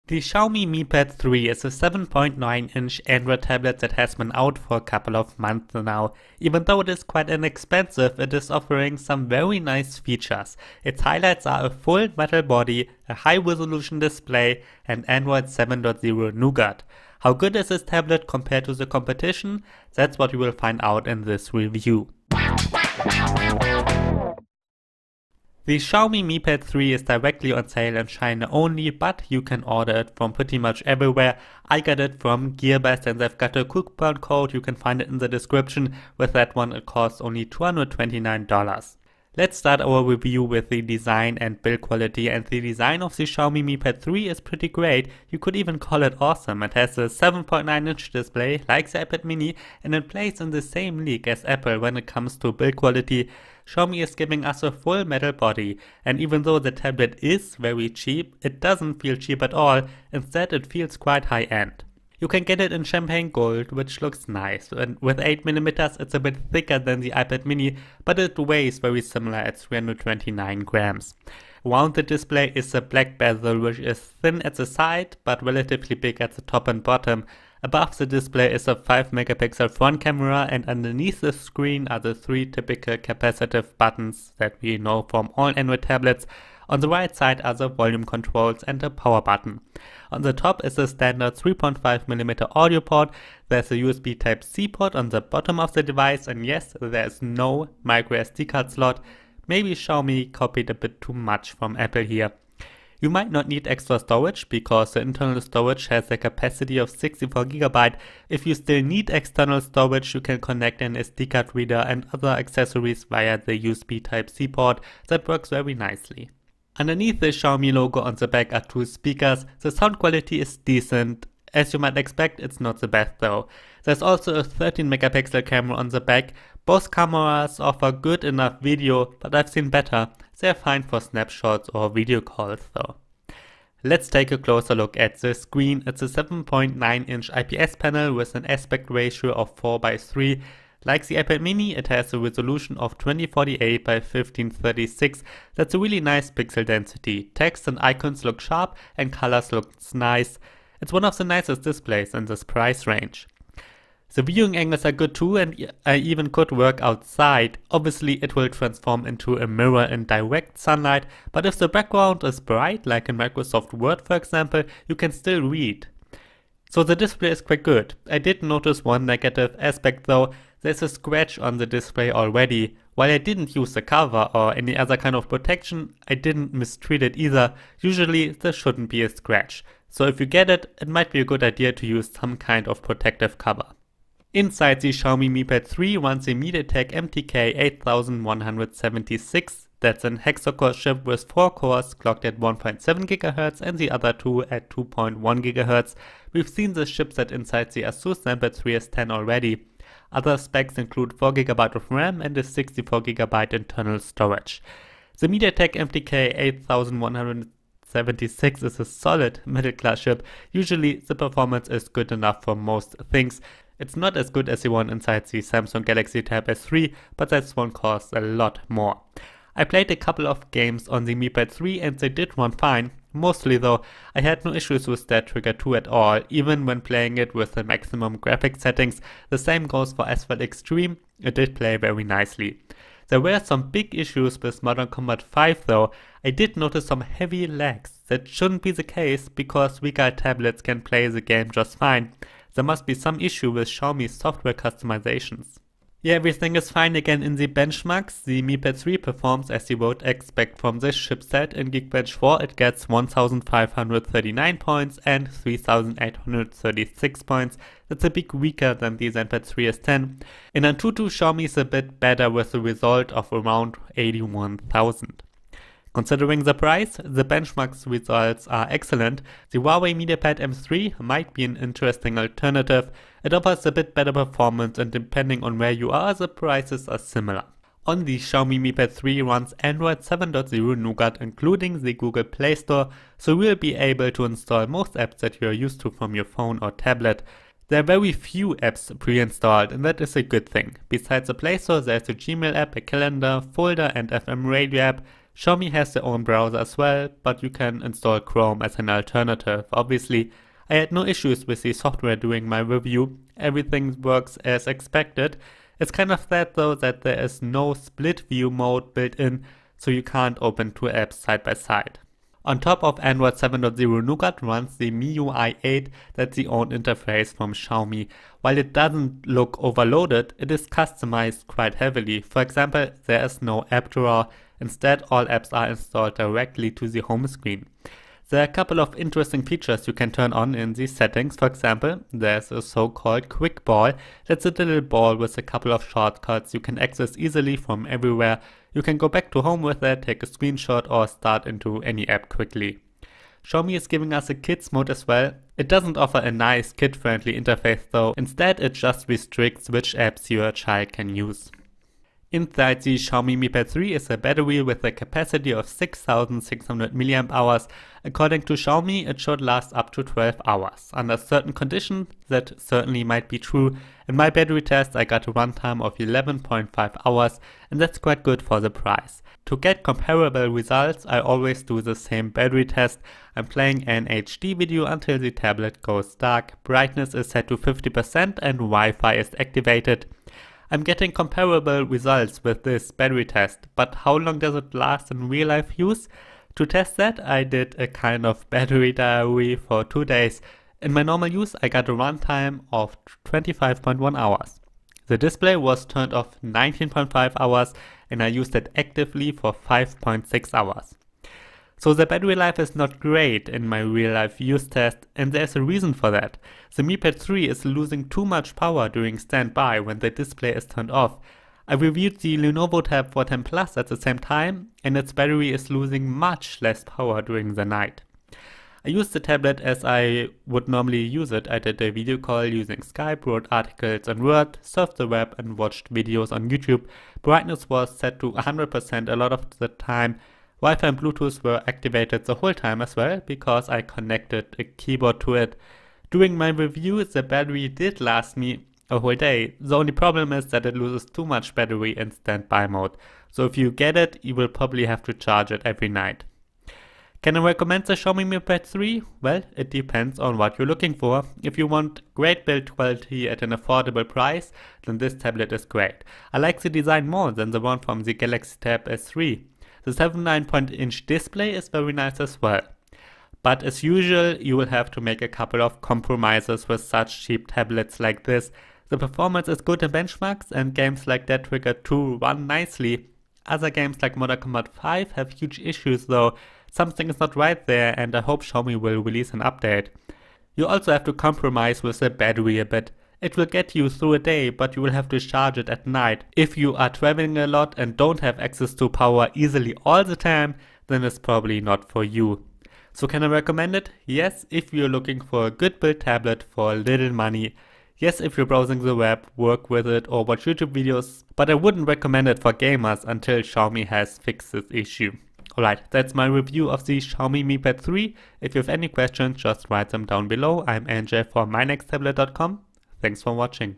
The Xiaomi Mi Pad 3 is a 7.9-inch Android tablet that has been out for a couple of months now. Even though it is quite inexpensive, it is offering some very nice features. Its highlights are a full metal body, a high-resolution display, and Android 7.0 Nougat. How good is this tablet compared to the competition? That's what you will find out in this review. The Xiaomi Mi Pad 3 is directly on sale in China only, but you can order it from pretty much everywhere. I got it from Gearbest and they've got a coupon code, you can find it in the description. With that one it costs only $229. Let's start our review with the design and build quality, and the design of the Xiaomi Mi Pad 3 is pretty great. You could even call it awesome. It has a 7.9-inch display like the iPad mini, and it plays in the same league as Apple when it comes to build quality. Xiaomi is giving us a full metal body, and even though the tablet is very cheap, it doesn't feel cheap at all. Instead it feels quite high-end. You can get it in champagne gold, which looks nice, and with 8mm it's a bit thicker than the iPad mini, but it weighs very similar at 329 grams. Around the display is a black bezel which is thin at the side but relatively big at the top and bottom. Above the display is a 5-megapixel front camera, and underneath the screen are the three typical capacitive buttons that we know from all Android tablets. On the right side are the volume controls and a power button. On the top is a standard 3.5mm audio port. There's a USB Type-C port on the bottom of the device, and yes, there's no micro SD card slot. Maybe Xiaomi copied a bit too much from Apple here. You might not need extra storage because the internal storage has a capacity of 64GB. If you still need external storage, you can connect an SD card reader and other accessories via the USB Type-C port. That works very nicely. Underneath the Xiaomi logo on the back are two speakers. The sound quality is decent. As you might expect, it's not the best though. There's also a 13-megapixel camera on the back. Both cameras offer good enough video, but I've seen better. They're fine for snapshots or video calls though. Let's take a closer look at the screen. It's a 7.9-inch IPS panel with an aspect ratio of 4:3. Like the iPad mini, it has a resolution of 2048 by 1536. That's a really nice pixel density. Text and icons look sharp and colors look nice. It's one of the nicest displays in this price range. The viewing angles are good too, and I even could work outside. Obviously it will transform into a mirror in direct sunlight, but if the background is bright, like in Microsoft Word for example, you can still read. So the display is quite good. I did notice one negative aspect though. There's a scratch on the display already. While I didn't use the cover or any other kind of protection, I didn't mistreat it either. Usually there shouldn't be a scratch. So if you get it, it might be a good idea to use some kind of protective cover. Inside the Xiaomi Mi Pad 3 runs a MediaTek MTK 8176. That's an hexa-core chip with 4 cores clocked at 1.7 GHz and the other 2 at 2.1 GHz. We've seen this chipset inside the Asus ZenBuds 3S10 already. Other specs include 4GB of RAM and a 64GB internal storage. The MediaTek MTK 8176 is a solid middle-class chip. Usually the performance is good enough for most things. It's not as good as the one inside the Samsung Galaxy Tab S3, but that one costs a lot more. I played a couple of games on the Mi Pad 3 and they did run fine. Mostly though, I had no issues with Stat Trigger 2 at all, even when playing it with the maximum graphics settings. The same goes for Asphalt Extreme, it did play very nicely. There were some big issues with Modern Combat 5 though. I did notice some heavy lags. That shouldn't be the case because weaker tablets can play the game just fine. There must be some issue with Xiaomi's software customizations. Yeah, everything is fine again in the benchmarks. The Mi Pad 3 performs as you would expect from this chipset. In Geekbench 4 it gets 1539 points and 3836 points. That's a bit weaker than the ZenBuds 3S10. In Antutu, Xiaomi is a bit better with a result of around 81,000. Considering the price, the benchmarks results are excellent. The Huawei MediaPad M3 might be an interesting alternative. It offers a bit better performance and depending on where you are, the prices are similar. On the Xiaomi Mi Pad 3 runs Android 7.0 Nougat including the Google Play Store, so you will be able to install most apps that you are used to from your phone or tablet. There are very few apps pre-installed and that is a good thing. Besides the Play Store, there's a Gmail app, a calendar, folder and FM radio app. Xiaomi has their own browser as well, but you can install Chrome as an alternative. Obviously, I had no issues with the software during my review. Everything works as expected. It's kind of sad though that there is no split view mode built in, so you can't open two apps side by side. On top of Android 7.0, Nougat runs the MIUI 8, that's the own interface from Xiaomi. While it doesn't look overloaded, it is customized quite heavily. For example, there is no app drawer. Instead, all apps are installed directly to the home screen. There are a couple of interesting features you can turn on in these settings. For example, there's a so-called quick ball. That's a little ball with a couple of shortcuts you can access easily from everywhere. You can go back to home with it, take a screenshot or start into any app quickly. Xiaomi is giving us a kids mode as well. It doesn't offer a nice kid-friendly interface though. Instead, it just restricts which apps your child can use. Inside the Xiaomi Mi Pad 3 is a battery with a capacity of 6600 mAh. According to Xiaomi, it should last up to 12 hours. Under certain conditions, that certainly might be true. In my battery test, I got a runtime of 11.5 hours, and that's quite good for the price. To get comparable results, I always do the same battery test. I'm playing an HD video until the tablet goes dark, brightness is set to 50% and Wi-Fi is activated. I'm getting comparable results with this battery test, but how long does it last in real life use? To test that, I did a kind of battery diary for 2 days. In my normal use, I got a runtime of 25.1 hours. The display was turned off 19.5 hours and I used it actively for 5.6 hours. So the battery life is not great in my real life use test, and there's a reason for that. The Mi Pad 3 is losing too much power during standby when the display is turned off. I reviewed the Lenovo Tab 410 Plus at the same time, and its battery is losing much less power during the night. I used the tablet as I would normally use it. I did a video call using Skype, wrote articles on Word, surfed the web and watched videos on YouTube. Brightness was set to 100% a lot of the time. Wi-Fi and Bluetooth were activated the whole time as well because I connected a keyboard to it. During my review, the battery did last me a whole day. The only problem is that it loses too much battery in standby mode. So if you get it, you will probably have to charge it every night. Can I recommend the Xiaomi Mi Pad 3? Well, it depends on what you're looking for. If you want great build quality at an affordable price, then this tablet is great. I like the design more than the one from the Galaxy Tab S3. The 7.9-inch display is very nice as well. But as usual, you will have to make a couple of compromises with such cheap tablets like this. The performance is good in benchmarks and games like Dead Trigger 2 run nicely. Other games like Mortal Kombat 5 have huge issues though. Something is not right there and I hope Xiaomi will release an update. You also have to compromise with the battery a bit. It will get you through a day, but you will have to charge it at night. If you are traveling a lot and don't have access to power easily all the time, then it's probably not for you. So can I recommend it? Yes, if you're looking for a good build tablet for little money. Yes, if you're browsing the web, work with it or watch YouTube videos. But I wouldn't recommend it for gamers until Xiaomi has fixed this issue. Alright, that's my review of the Xiaomi Mi Pad 3. If you have any questions, just write them down below. I'm NJ from mynexttablet.com. Thanks for watching.